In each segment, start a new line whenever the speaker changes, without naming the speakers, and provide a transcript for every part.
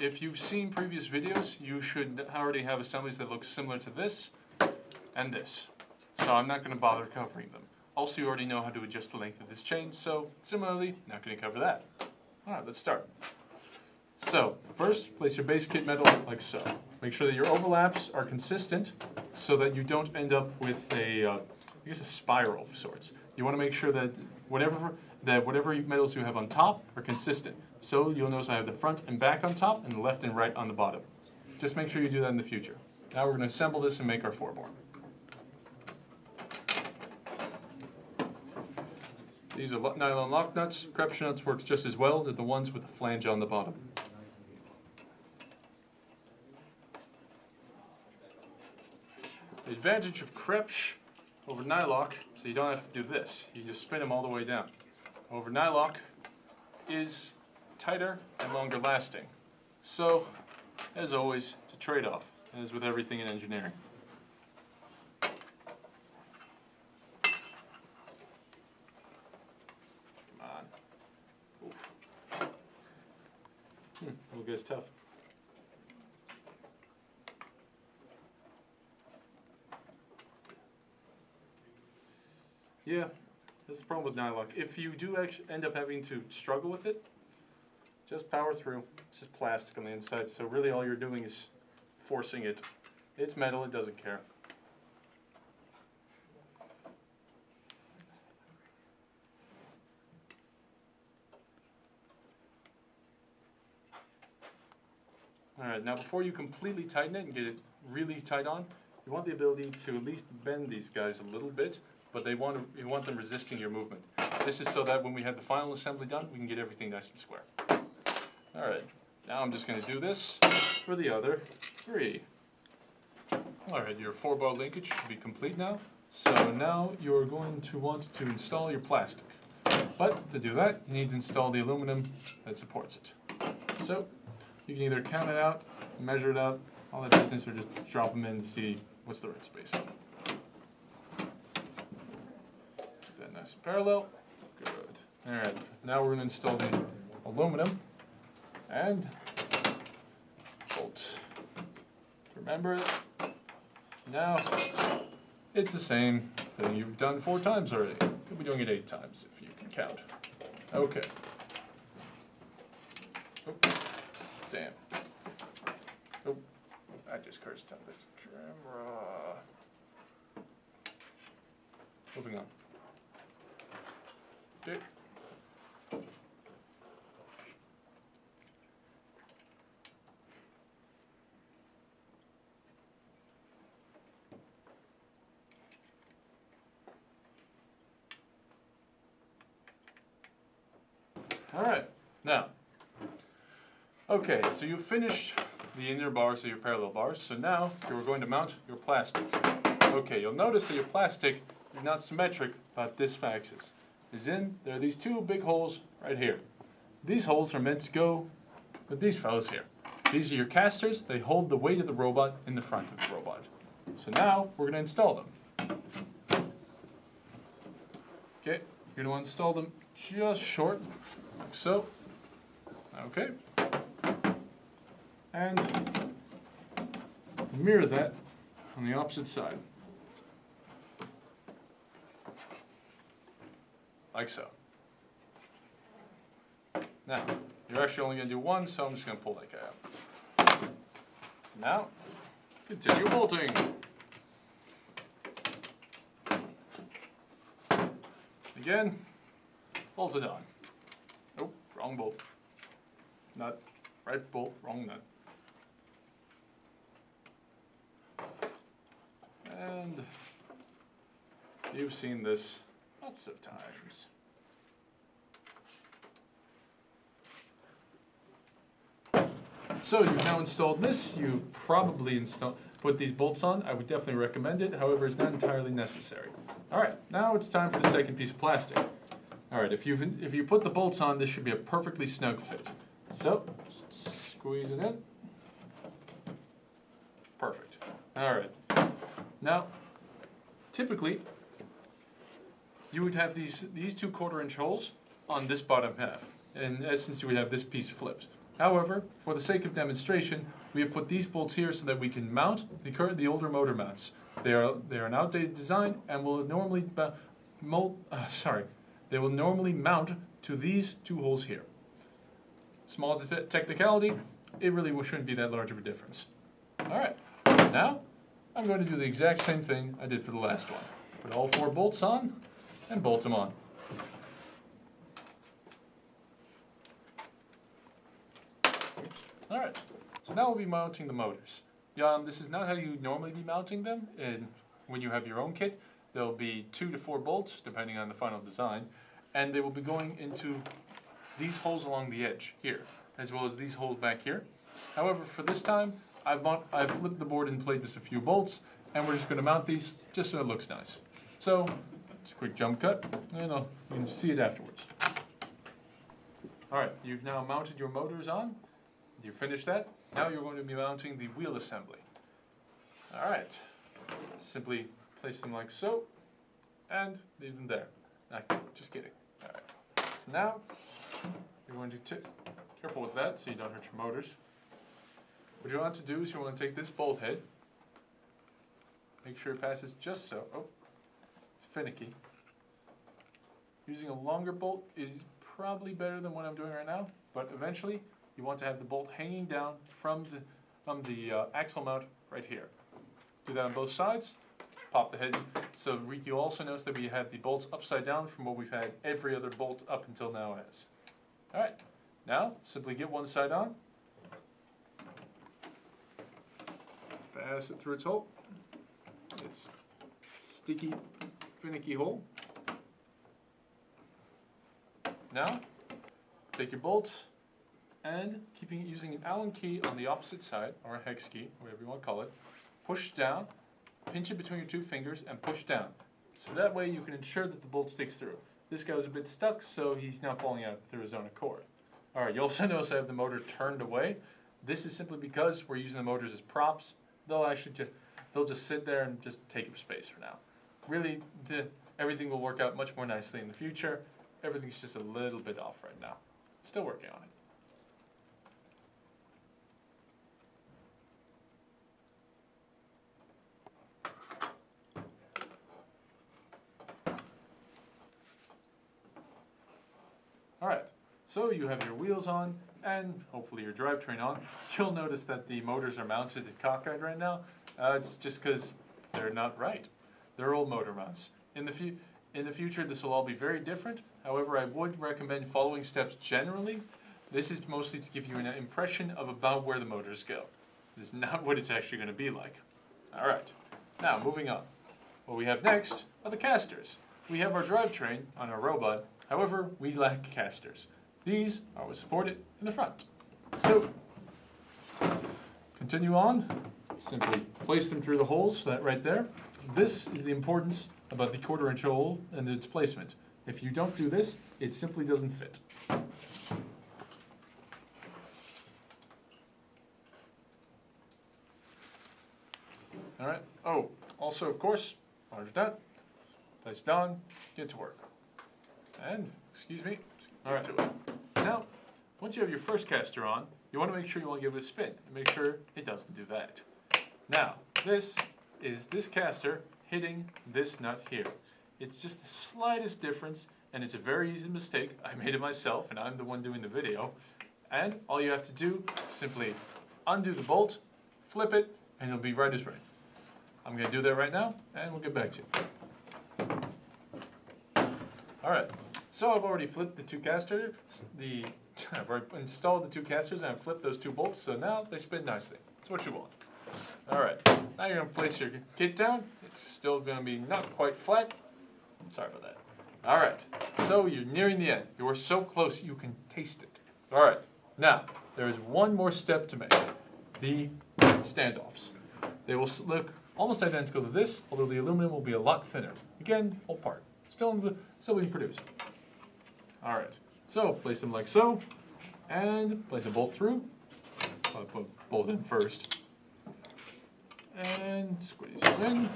if you've seen previous videos, you should already have assemblies that look similar to this and this. So I'm not going to bother covering them. Also, you already know how to adjust the length of this chain, so similarly, not going to cover that. Alright, let's start. So, first, place your base kit metal like so. Make sure that your overlaps are consistent so that you don't end up with a spiral of sorts. You want to make sure that whatever metals you have on top are consistent. So you'll notice I have the front and back on top and the left and right on the bottom. Just make sure you do that in the future. Now we're going to assemble this and make our four bore. These are nylon lock nuts. Krebs nuts work just as well. They're the ones with the flange on the bottom. The advantage of Krebs over Nylock, so you don't have to do this. You just spin them all the way down. Over Nylock is tighter and longer lasting. So, as always, it's a trade-off, as with everything in engineering. Come on. Oof. Little guy's tough. Yeah, that's the problem with Nylock. If you do actually end up having to struggle with it, just power through. It's just plastic on the inside, so really all you're doing is forcing it. It's metal, it doesn't care. Alright, now before you completely tighten it and get it really tight on, you want the ability to at least bend these guys a little bit, but you want them resisting your movement. This is so that when we have the final assembly done, we can get everything nice and square. Alright, now I'm just going to do this for the other three. Alright, your 4-bar linkage should be complete now. So now you're going to want to install your plastic. But to do that, you need to install the aluminum that supports it. So you can either count it out, measure it out, all that business, or just drop them in to see what's the right space on it. Keep that nice and parallel. Good. Alright, now we're going to install the aluminum and bolt. Remember it. Now, it's the same thing you've done 4 times already. You'll be doing it 8 times if you can count. Okay. Oh, damn. Oh, I just cursed on this camera. Moving on. Okay. Alright, now, okay, so you've finished the inner bars of your parallel bars, so now you're going to mount your plastic. Okay, you'll notice that your plastic is not symmetric about this axis. There are these 2 big holes right here. These holes are meant to go with these fellows here. These are your casters. They hold the weight of the robot in the front of the robot. So now we're going to install them. Okay, you're going to install them just short, like so. Okay. And mirror that on the opposite side. Like so. Now, you're actually only going to do 1, so I'm just going to pull that guy out. Now, continue bolting. Again, bolt it on. Nope, wrong bolt. Nut, right bolt, wrong nut. And you've seen this lots of times. So you've now installed this. You've probably put these bolts on. I would definitely recommend it. However, it's not entirely necessary. All right, now it's time for the second piece of plastic. All right, if you put the bolts on, this should be a perfectly snug fit. So squeeze it in. Perfect. All right. Now, typically, you would have these 2 1/4-inch holes on this bottom half. In essence, you would have this piece flipped. However, for the sake of demonstration, we have put these bolts here so that we can mount the older motor mounts. They are an outdated design and will normally they will normally mount to these two holes here. Small technicality, it really shouldn't be that large of a difference. Alright, now I'm going to do the exact same thing I did for the last one. Put all 4 bolts on and bolt them on. Alright, so now we'll be mounting the motors. This is not how you normally be mounting them. When you have your own kit, there'll be 2 to 4 bolts, depending on the final design, and they will be going into these holes along the edge here, as well as these holes back here. However, for this time, I've flipped the board and played with a few bolts, and we're just going to mount these just so it looks nice. So, it's a quick jump cut, and you can see it afterwards. Alright, you've now mounted your motors on. You finished that. Now you're going to be mounting the wheel assembly. Alright, simply place them like so, and leave them there. Just kidding. Alright, so now you're going to careful with that so you don't hurt your motors. What you want to do is you want to take this bolt head, make sure it passes just so. Oh, it's finicky. Using a longer bolt is probably better than what I'm doing right now, but eventually you want to have the bolt hanging down from the axle mount right here. Do that on both sides. Pop the head. So you also notice that we have the bolts upside down from what we've had every other bolt up until now as. Alright, now simply get one side on. Pass it through its hole. It's sticky, finicky hole. Now, take your bolts and using an Allen key on the opposite side, or a hex key, whatever you want to call it, push down, pinch it between your 2 fingers, and push down. So that way you can ensure that the bolt sticks through. This guy was a bit stuck, so he's now falling out through his own accord. Alright, you also notice I have the motor turned away. This is simply because we're using the motors as props. They'll just sit there and just take up space for now. Really, everything will work out much more nicely in the future. Everything's just a little bit off right now. Still working on it. Alright, so you have your wheels on and hopefully your drivetrain on. You'll notice that the motors are mounted at cockeyed right now. It's just because they're not right. They're old motor mounts. In the future, this will all be very different. However, I would recommend following steps generally. This is mostly to give you an impression of about where the motors go. This is not what it's actually going to be like. Alright, now moving on. What we have next are the casters. We have our drivetrain on our robot. However, we lack casters. These are what's supported in the front. So, continue on. Simply place them through the holes, that right there. This is the importance about the 1/4-inch hole and its placement. If you don't do this, it simply doesn't fit. Alright, also of course, large done, place down, get to work. And, excuse me, alright, now, once you have your first caster on, you want to make sure you want to give it a spin, and make sure it doesn't do that. Now, this is this caster hitting this nut here. It's just the slightest difference, and it's a very easy mistake. I made it myself, and I'm the one doing the video. And all you have to do, simply undo the bolt, flip it, and it'll be right as rain. I'm going to do that right now, and we'll get back to you. Alright, so I've already flipped the 2 casters. I've already installed the 2 casters, and I've flipped those 2 bolts, so now they spin nicely. That's what you want. Alright, now you're going to place your kit down. It's still going to be not quite flat. Sorry about that. Alright, so you're nearing the end. You are so close you can taste it. Alright, now, there is one more step to make. The standoffs. They will look almost identical to this, although the aluminum will be a lot thinner. Again, whole part. Still being produced. Alright, so place them like so, and place a bolt through. I'll put a bolt in first. And squeeze it in.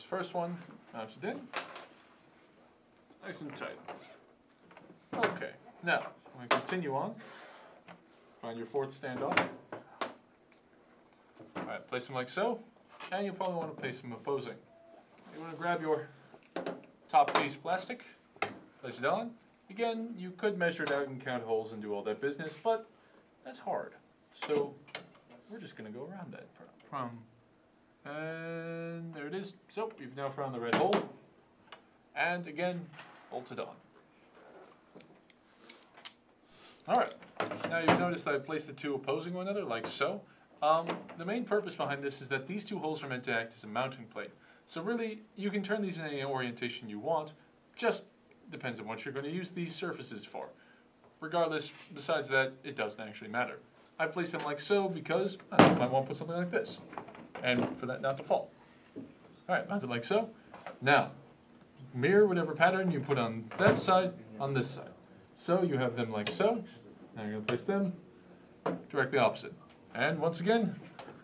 first one mounted in. Nice and tight. Okay, now I'm going to continue on. Find your fourth standoff. Alright, place them like so. And you'll probably want to place them opposing. You want to grab your top piece plastic, place it on. Again, you could measure it out and count holes and do all that business, but that's hard. So we're just going to go around that. And there it is. So you've now found the red hole. And again, bolt it on. Alright, now you've noticed that I placed the two opposing one another, like so. The main purpose behind this is that these two holes are meant to act as a mounting plate. So really, you can turn these in any orientation you want, just depends on what you're going to use these surfaces for. Regardless, besides that, it doesn't actually matter. I placed them like so because I might want to put something like this, and for that not to fall. Alright, mounted like so. Now, mirror whatever pattern you put on that side, on this side. So you have them like so. Now you're going to place them directly opposite. And once again,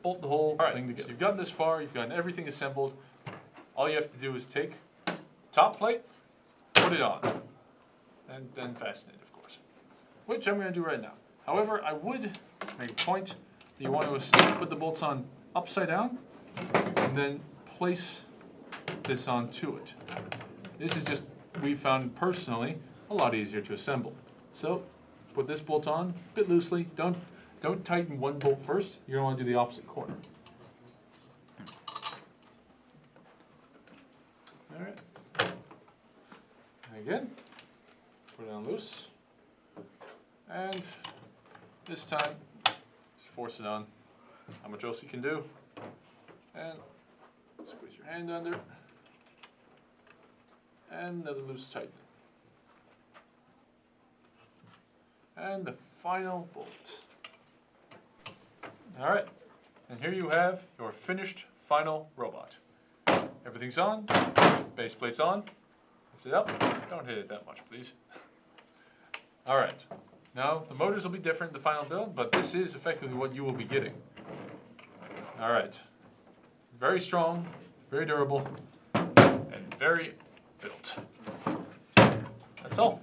bolt the whole thing together. So you've gotten this far, you've gotten everything assembled. All you have to do is take the top plate, put it on, and then fasten it, of course. Which I'm going to do right now. However, I would make a point that you want to put the bolts on upside down, and then place this onto it. This is just, we found personally, a lot easier to assemble. So, put this bolt on a bit loosely. Don't tighten one bolt first. You're going to want to do the opposite corner. Alright. And again, put it on loose. And this time, just force it on. How much else you can do. And squeeze your hand under. And another loose tighten. And the final bolt. Alright, and here you have your finished final robot. Everything's on, base plate's on, lift it up, don't hit it that much please. Alright, now the motors will be different, the final build, but this is effectively what you will be getting. Alright, very strong, very durable, and very built. That's all.